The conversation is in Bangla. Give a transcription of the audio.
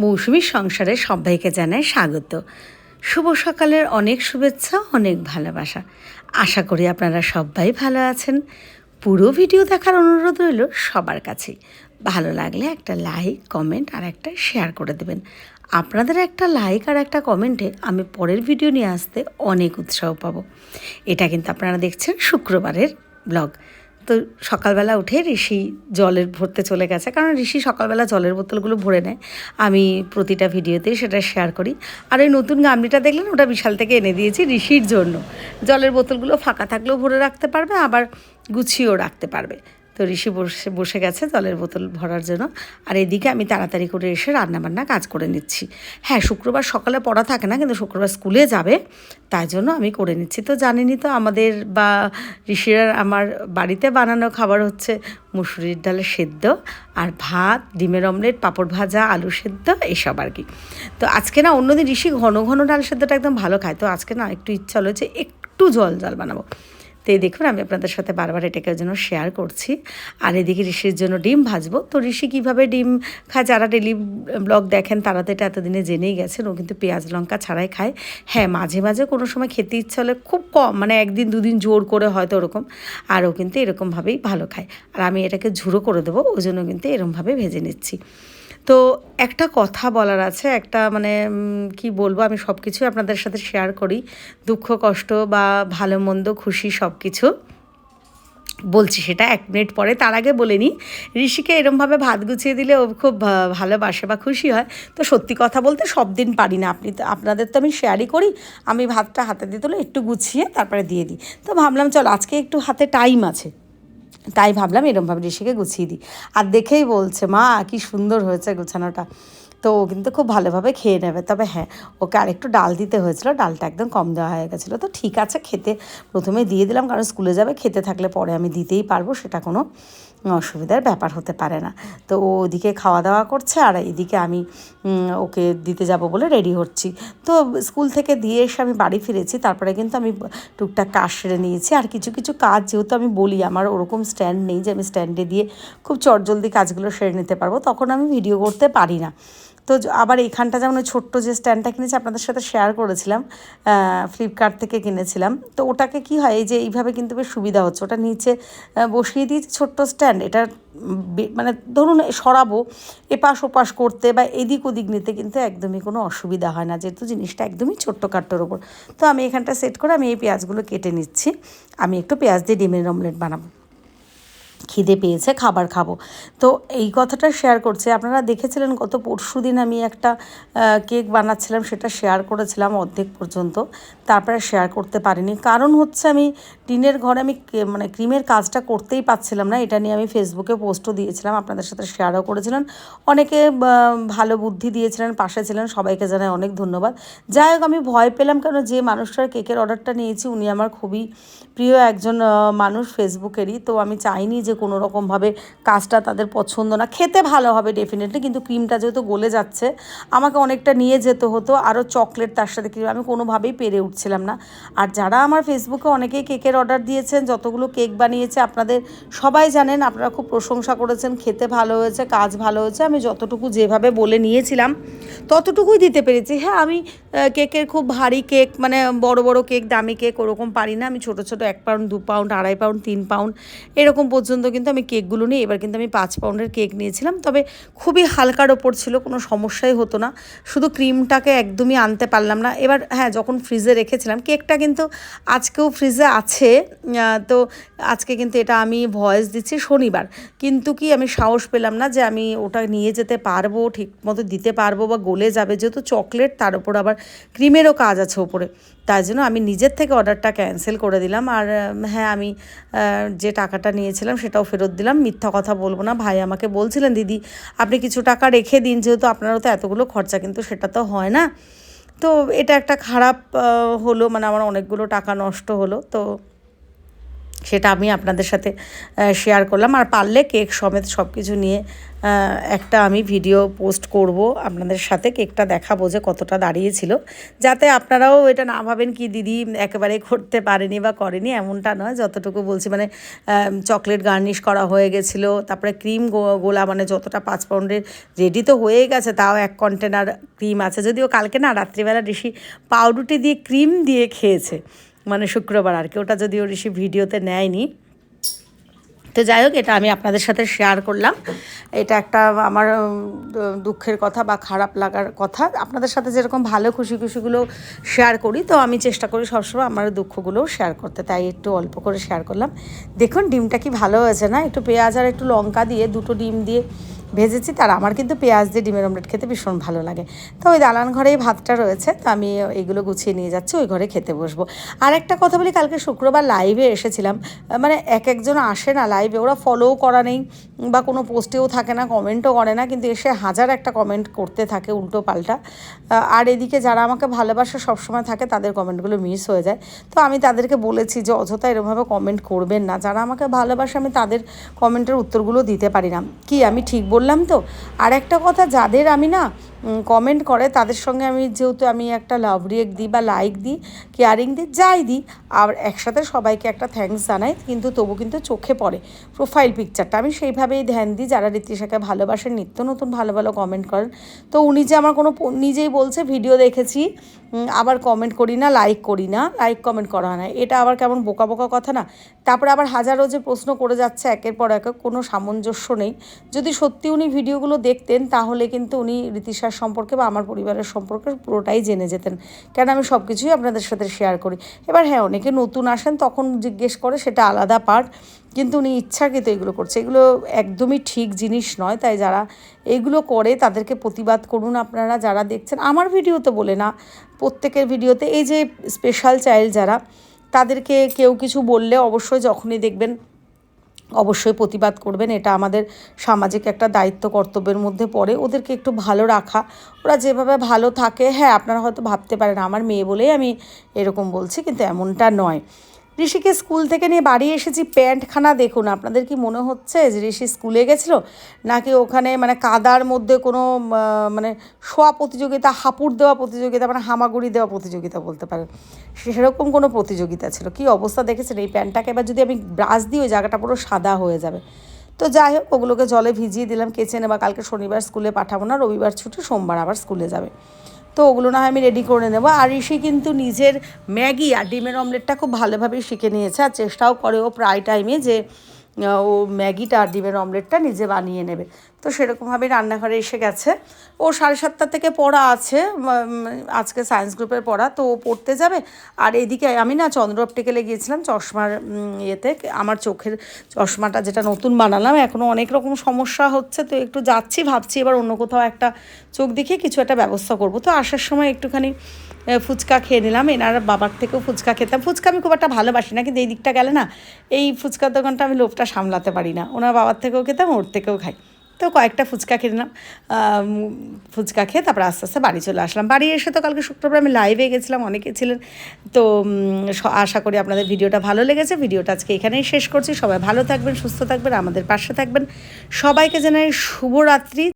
মৌসুমীর সংসারে সবাইকে জানাই স্বাগত। শুভ সকালের অনেক শুভেচ্ছা, অনেক ভালোবাসা। আশা করি আপনারা সবাই ভালো আছেন। পুরো ভিডিও দেখার অনুরোধ রইল সবার কাছেই। ভালো লাগলে একটা লাইক, কমেন্ট আর একটা শেয়ার করে দেবেন। আপনাদের একটা লাইক আর একটা কমেন্টে আমি পরের ভিডিও নিয়ে আসতে অনেক উৎসাহ পাবো। এটা কিন্তু আপনারা দেখছেন শুক্রবারের ব্লগ। তো সকালবেলা উঠে ঋষি জলের ভরতে চলে গেছে, কারণ ঋষি সকালবেলা জলের বোতলগুলো ভরে নেয়। আমি প্রতিটা ভিডিওতেই সেটা শেয়ার করি। আর ওই নতুন গামলিটা দেখলেন, ওটা বিশাল থেকে এনে দিয়েছি ঋষির জন্য। জলের বোতলগুলো ফাঁকা থাকলেও ভরে রাখতে পারবে, আবার গুছিয়েও রাখতে পারবে। তো ঋষি বসে গেছে জলের বোতল ভরার জন্য। আর এদিকে আমি তাড়াতাড়ি করে এসে রান্নাবান্না কাজ করে নিচ্ছি। হ্যাঁ, শুক্রবার সকালে পড়া থাকে না, কিন্তু শুক্রবার স্কুলে যাবে, তাই জন্য আমি করে নিচ্ছি। তো জানেনই তো, আমাদের বা ঋষিরা আমার বাড়িতে বানানো খাবার হচ্ছে মুসুরির ডালের সেদ্ধ আর ভাত, ডিমের অমলেট, পাঁপড় ভাজা, আলু সেদ্ধ, এসব আর কি। তো আজকে না, অন্যদিন ঋষি ঘন ঘন ডাল সেদ্ধটা একদম ভালো খায়, তো আজকে না একটু ইচ্ছা হলো যে একটু জল জল বানাবো। তো এই দেখুন, আমি আপনাদের সাথে বারবার এটাকে জন্য শেয়ার করছি। আর এদিকে ঋষির জন্য ডিম ভাজবো। তো ঋষি কীভাবে ডিম খায়, যারা ডেলি ব্লগ দেখেন তারা তো এটা এতদিনে জেনেই গেছেন। ও কিন্তু পেঁয়াজ লঙ্কা ছাড়াই খায়। হ্যাঁ, মাঝে মাঝে কোনো সময় খেতে ইচ্ছা হলে খুব কম, মানে একদিন দুদিন জোর করে হয়তো ওরকম। আর ও কিন্তু এরকমভাবেই ভালো খায়। আর আমি এটাকে ঝুড়ো করে দেবো, ওই জন্য কিন্তু এরকমভাবে ভেজে নিচ্ছি। তো একটা কথা বলার আছে, একটা মানে কি বলবো, আমি সব কিছুই আপনাদের সাথে শেয়ার করি। দুঃখ কষ্ট বা ভালো মন্দ খুশি সব কিছু বলছি, সেটা 1 মিনিট পরে। তার আগে বলে নিই, ঋষিকে এরমভাবে ভাত গুছিয়ে দিলে ও খুব ভালোবাসে বা খুশি হয়। তো সত্যি কথা বলতে সব দিন পারি না, আপনাদের তো আমি শেয়ারই করি। আমি ভাতটা হাতে দিয়ে তুলে একটু গুছিয়ে তারপরে দিয়ে দিই। তো ভাবলাম চল আজকে একটু হাতে টাইম আছে, তাই ভাবলাম এরমভাবে ঋষিকে গুছিয়ে দিই। আর দেখেই বলছে, মা কি সুন্দর হয়েছে গোছানোটা। তো ও কিন্তু খুব ভালোভাবে খেয়ে নেবে। তবে হ্যাঁ, ওকে আরেকটু ডাল দিতে হয়েছিল, ডালটা একদম কম দেওয়া হয়ে গেছিলো। তো ঠিক আছে, খেতে প্রথমে দিয়ে দিলাম, কারণ স্কুলে যাবে, খেতে থাকলে পরে আমি দিতেই পারবো, সেটা কোনো অসুবিধার ব্যাপার হতে পারে না। তো ও ওদিকে খাওয়া দাওয়া করছে, আর এদিকে আমি ওকে দিতে যাব বলে রেডি হচ্ছি। তো স্কুল থেকে দিয়ে এসে আমি বাড়ি ফিরেছি, তারপরে কিন্তু আমি টুকটাক কাজ সেরে নিয়েছি। আর কিছু কিছু কাজ যেহেতু আমি বলি, আমার ওরকম স্ট্যান্ড নেই যে আমি স্ট্যান্ডে দিয়ে খুব চটজলদি কাজগুলো সেরে নিতে পারবো, তখন আমি ভিডিও করতে পারি না। তো আবার এইখানটা যেমন ওই ছোট্ট যে স্ট্যান্ডটা কিনেছি, আপনাদের সাথে শেয়ার করেছিলাম, ফ্লিপকার্ট থেকে কিনেছিলাম। তো ওটাকে কি হয়, এই যে এইভাবে কিন্তু বেশ সুবিধা হচ্ছে, ওটা নিচে বসিয়ে দিয়েছি ছোট্ট স্ট্যান্ড। এটা মানে ধরুন সরাবো, এপাশ ওপাশ করতে বা এদিক ওদিক নিতে কিন্তু একদমই কোনো অসুবিধা হয় না, যেহেতু জিনিসটা একদমই ছোট্ট কাট্টোর ওপর। তো আমি এখানটা সেট করে আমি এই পেঁয়াজগুলো কেটে নিচ্ছি। আমি একটু পেঁয়াজ দিয়ে ডিমের অমলেট বানাবো, খিদে পেয়েছে, খাবার খাবো। তো এই কথাটা শেয়ার করছে। আপনারা দেখেছিলেন গত পরশুদিন আমি একটা কেক বানাচ্ছিলাম, সেটা শেয়ার করেছিলাম অর্ধেক পর্যন্ত, তারপরে শেয়ার করতে পারিনি। কারণ হচ্ছে আমি টিনের ঘরে আমি মানে ক্রিমের কাজটা করতেই পারছিলাম না। এটা নিয়ে আমি ফেসবুকে পোস্টও দিয়েছিলাম, আপনাদের সাথে শেয়ারও করেছিলেন। অনেকে ভালো বুদ্ধি দিয়েছিলেন, পাশে ছিলেন, সবাইকে জানাই অনেক ধন্যবাদ। যাই হোক, আমি ভয় পেলাম, কারণ যে মানুষটার কেকের অর্ডারটা নিয়েছি উনি আমার খুবই প্রিয় একজন মানুষ ফেসবুকেরই। তো আমি চাইনি যে কোনো রকমভাবে কাজটা তাদের পছন্দ না, খেতে ভালো হবে ডেফিনেটলি, কিন্তু ক্রিমটা যেহেতু গলে যাচ্ছে, আমাকে অনেকটা নিয়ে যেতে হতো, আরও চকলেট তার সাথে ক্রিম, আমি কোনোভাবেই পেরে উঠছিলাম না। আর যারা আমার ফেসবুকে অনেকেই কেকের অর্ডার দিয়েছেন, যতগুলো কেক বানিয়েছে, আপনাদের সবাই জানেন, আপনারা খুব প্রশংসা করেছেন, খেতে ভালো হয়েছে, কাজ ভালো হয়েছে। আমি যতটুকু যেভাবে বলে নিয়েছিলাম ততটুকুই দিতে পেরেছি। হ্যাঁ, আমি কেকের খুব ভারী কেক, মানে বড় বড় কেক, দামি কেক ওরকম পারি না। আমি ছোটো ছোটো 1 পাউন্ড, 2 পাউন্ড, 2.5 পাউন্ড, 3 পাউন্ড এরকম পর্যন্ত কিন্তু আমি কেকগুলো নিই। এবার কিন্তু আমি 5 পাউন্ডের কেক নিয়েছিলাম, তবে খুবই হালকার ওপর ছিল, কোনো সমস্যাই হতো না। শুধু ক্রিমটাকে একদমই আনতে পারলাম না। এবার হ্যাঁ, যখন ফ্রিজে রেখেছিলাম, কেকটা কিন্তু আজকেও ফ্রিজে আছে। তো আজকে কিন্তু এটা আমি ভয়েস দিচ্ছি শনিবার, কিন্তু কি আমি সাহস পেলাম না যে আমি ওটা নিয়ে যেতে পারবো, ঠিক মতো দিতে পারবো, বা গলে যাবে, যেহেতু চকলেট, তার উপর আবার ক্রিমেরও কাজ আছে ওপরে। তাই জন্য আমি নিজের থেকে অর্ডারটা ক্যান্সেল করে দিলাম। আর হ্যাঁ, আমি যে টাকাটা নিয়েছিলাম সেটাও ফেরত দিলাম। মিথ্যা কথা বলবো না, ভাই আমাকে বলছিলেন, দিদি আপনি কিছু টাকা রেখে দিন, যেহেতু আপনারও তো এতগুলো খরচা, কিন্তু সেটা তো হয় না। তো এটা একটা খারাপ হলো, মানে আমার অনেকগুলো টাকা নষ্ট হলো। তো সেটা আমি আপনাদের সাথে শেয়ার করলাম। আর পারলে কেক সমেত সব কিছু নিয়ে একটা আমি ভিডিও পোস্ট করব আপনাদের সাথে, কেকটা দেখাবো যে কতটা দাঁড়িয়েছিল, যাতে আপনারাও এটা না ভাবেন কি দিদি একেবারে করতে পারেনি বা করেনি, এমনটা নয়। যতটুকু বলছি মানে চকলেট গার্নিশ করা হয়ে গেছিলো, তারপরে ক্রিম গোলা মানে যতটা 5 পাউন্ডের রেডি তো হয়ে গেছে, তাও 1 কন্টেনার ক্রিম আছে। যদিও কালকে না রাত্রিবেলা ঋষি পাউরুটি দিয়ে ক্রিম দিয়ে খেয়েছে, মানে শুক্রবার আর কি, ওটা যদিও ঋষি ভিডিওতে নেয়নি। তো যাই হোক, এটা আমি আপনাদের সাথে শেয়ার করলাম। এটা একটা আমার দুঃখের কথা বা খারাপ লাগার কথা। আপনাদের সাথে যেরকম ভালো খুশিগুলো শেয়ার করি, তো আমি চেষ্টা করি সবসময় আমার দুঃখগুলোও শেয়ার করতে, তাই একটু অল্প করে শেয়ার করলাম। দেখুন ডিমটা কি ভালো হয়েছে না, একটু পেঁয়াজ আর একটু লঙ্কা দিয়ে 2টো ডিম দিয়ে ভেজেছি। তার আমার কিন্তু পেঁয়াজ দিয়ে ডিমের অমলেট খেতে ভীষণ ভালো লাগে। তো ওই দালান ঘরেই ভাতটা রয়েছে, তো আমি এগুলো গুছিয়ে নিয়ে যাচ্ছি, ওই ঘরে খেতে বসবো। আর একটা কথা বলি, কালকে শুক্রবার লাইভে এসেছিলাম, মানে একজন আসে না লাইভে, ওরা ফলোও করা নেই বা কোনো পোস্টেও থাকে না, কমেন্টও করে না, কিন্তু এসে হাজার একটা কমেন্ট করতে থাকে উল্টো পাল্টা। আর এদিকে যারা আমাকে ভালোবাসা সবসময় থাকে তাদের কমেন্টগুলো মিস হয়ে যায়। তো আমি তাদেরকে বলেছি যে অযথা এরকমভাবে কমেন্ট করবেন না, যারা আমাকে ভালোবাসে আমি তাদের কমেন্টের উত্তরগুলো দিতে পারি না। কি আমি ঠিক বললাম তো? আর একটা কথা, যাদের আমি না কমেন্ট করে তাদের সঙ্গে আমি যেহেতু আমি একটা লাভ রিয়েক্ট দিই বা লাইক দিই, কেয়ারিং দিই, যাই দিই, আর একসাথে সবাইকে একটা থ্যাঙ্কস জানাই, কিন্তু তবু কিন্তু চোখে পড়ে প্রোফাইল পিকচারটা। আমি সেইভাবেই ধ্যান দিই। যারা ঋতিশাকে ভালোবাসেন, নিত্য নতুন ভালো ভালো কমেন্ট করেন, তো উনি যে আমার কোনো নিজেই বলছে ভিডিও দেখেছি আবার কমেন্ট করি না, লাইক করি না, লাইক কমেন্ট করা হয় না, এটা আবার কেমন বোকা বোকা কথা না? তারপরে আবার হাজারো যে প্রশ্ন করে যাচ্ছে একের পর এক, কোনো সামঞ্জস্য নেই। যদি সত্যি উনি ভিডিওগুলো দেখতেন তাহলে কিন্তু উনি ঋতিশার সম্পর্কে বা আমার পরিবারের সম্পর্কে পুরোটাই জেনে যেতেন, কেন আমি সব কিছুই আপনাদের সাথে শেয়ার করি। এবার হ্যাঁ, অনেকে নতুন আসেন তখন জিজ্ঞেস করে, সেটা আলাদা পার্ট, কিন্তু উনি ইচ্ছাকৃত এগুলো করছে, এগুলো একদমই ঠিক জিনিস নয়। তাই যারা এগুলো করে তাদেরকে প্রতিবাদ করুন আপনারা, যারা দেখছেন আমার ভিডিওতে বলে না, প্রত্যেকের ভিডিওতে। এই যে স্পেশাল চাইল্ড যারা, তাদেরকে কেউ কিছু বললে অবশ্যই যখনই দেখবেন অবশ্যই প্রতিবাদ করবেন, এটা আমাদের সামাজিক একটা দায়িত্ব কর্তব্যের মধ্যে পড়ে। ওদেরকে একটু ভালো রাখা, ওরা যেভাবে ভালো থাকে। হ্যাঁ, আপনারা হয়তো ভাবতে পারেন আমার মেয়ে বলেই আমি এরকম বলছি, কিন্তু এমনটা নয়। ঋষিকে স্কুল থেকে নিয়ে বাড়ি এসেছি, প্যান্টখানা দেখুন। আপনাদের কি মনে হচ্ছে যে ঋষি স্কুলে গেছিলো, নাকি ওখানে মানে কাদার মধ্যে কোনো মানে শোয়া প্রতিযোগিতা, হাঁপুড় দেওয়া প্রতিযোগিতা, মানে হামাগুড়ি দেওয়া প্রতিযোগিতা বলতে পারেন, সেরকম কোনো প্রতিযোগিতা ছিল। কি অবস্থা দেখেছেন এই প্যান্টটাকে? এবার যদি আমি ব্রাশ দিই ওই জায়গাটা পুরো সাদা হয়ে যাবে। তো যাই হোক, ওগুলোকে জলে ভিজিয়ে দিলাম, কেচে নেবা। কালকে শনিবার স্কুলে পাঠাবো না, রবিবার ছুটি, সোমবার আবার স্কুলে যাবে। তো ওগুলো না হয় আমি রেডি করে নেবো। আর ঋষি কিন্তু নিজের ম্যাগি আর ডিমের অমলেটটা খুব ভালোভাবেই শিখে নিয়েছে, আর চেষ্টাও করে ও প্রায় টাইমে যে ও ম্যাগিটা আর ডিমের অমলেটটা নিজে বানিয়ে নেবে। তো সেরকমভাবে রান্নাঘরে এসে গেছে। ও 7:30 থেকে পড়া আছে, আজকে সায়েন্স গ্রুপের পড়া, তো ও পড়তে যাবে। আর এদিকে আমি না চন্দ্র অপটিক্যালে গিয়েছিলাম চশমার ইয়েতে, আমার চোখের চশমাটা যেটা নতুন বানালাম, এখনও অনেক রকম সমস্যা হচ্ছে, তো একটু যাচ্ছি, ভাবছি এবার অন্য কোথাও একটা চোখ দেখিয়ে কিছু একটা ব্যবস্থা করব। তো আসার সময় একটুখানি ফুচকা খেয়ে নিলাম। এনার বাবার থেকেও ফুচকা খেতাম, ফুচকা আমি খুব একটা ভালোবাসি না, কিন্তু এই দিকটা গেলে না এই ফুচকার দোকানটা আমি লোভটা সামলাতে পারি না। ওনার বাবার থেকেও খেতাম, ওর থেকেও খাই। তো কয়েকটা ফুচকা খেয়ে নিলাম, ফুচকা খেয়ে তারপর আস্তে আস্তে বাড়ি চলে আসলাম। বাড়ি এসে তো কালকে শুক্রবার আমি লাইভে গেছিলাম, অনেকে ছিলেন। তো আশা করি আপনাদের ভিডিওটা ভালো লেগেছে। ভিডিওটা আজকে এখানেই শেষ করছি। সবাই ভালো থাকবেন, সুস্থ থাকবেন, আমাদের পাশে থাকবেন। সবাইকে জানাই শুভরাত্রি।